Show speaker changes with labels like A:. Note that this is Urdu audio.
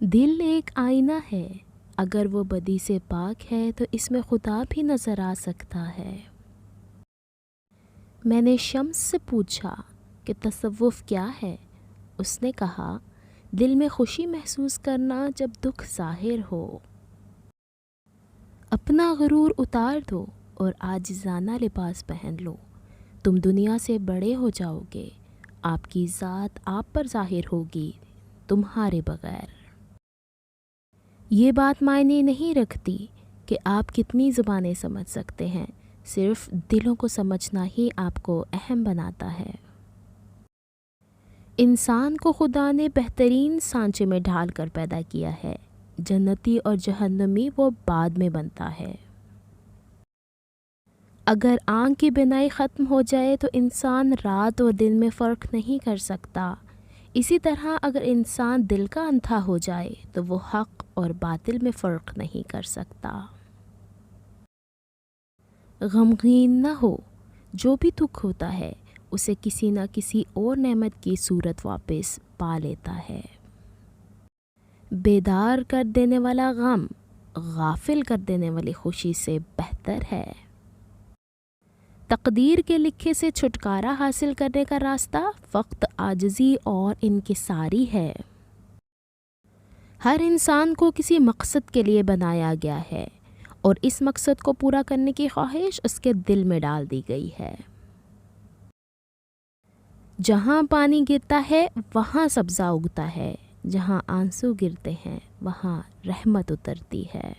A: دل ایک آئینہ ہے، اگر وہ بدی سے پاک ہے تو اس میں خدا بھی نظر آ سکتا ہے۔ میں نے شمس سے پوچھا کہ تصوف کیا ہے؟ اس نے کہا، دل میں خوشی محسوس کرنا جب دکھ ظاہر ہو۔ اپنا غرور اتار دو اور عاجزانہ لباس پہن لو، تم دنیا سے بڑے ہو جاؤ گے، آپ کی ذات آپ پر ظاہر ہوگی تمہارے بغیر۔ یہ بات معنی نہیں رکھتی کہ آپ کتنی زبانیں سمجھ سکتے ہیں، صرف دلوں کو سمجھنا ہی آپ کو اہم بناتا ہے۔ انسان کو خدا نے بہترین سانچے میں ڈھال کر پیدا کیا ہے، جنتی اور جہنمی وہ بعد میں بنتا ہے۔ اگر آنکھ کی بینائی ختم ہو جائے تو انسان رات اور دن میں فرق نہیں کر سکتا، اسی طرح اگر انسان دل کا اندھا ہو جائے تو وہ حق اور باطل میں فرق نہیں کر سکتا۔ غمگین نہ ہو، جو بھی دکھ ہوتا ہے اسے کسی نہ کسی اور نعمت کی صورت واپس پا لیتا ہے۔ بیدار کر دینے والا غم غافل کر دینے والی خوشی سے بہتر ہے۔ تقدیر کے لکھے سے چھٹکارا حاصل کرنے کا راستہ فقط عاجزی اور انکساری ہے۔ ہر انسان کو کسی مقصد کے لیے بنایا گیا ہے اور اس مقصد کو پورا کرنے کی خواہش اس کے دل میں ڈال دی گئی ہے۔ جہاں پانی گرتا ہے وہاں سبزہ اگتا ہے، جہاں آنسو گرتے ہیں وہاں رحمت اترتی ہے۔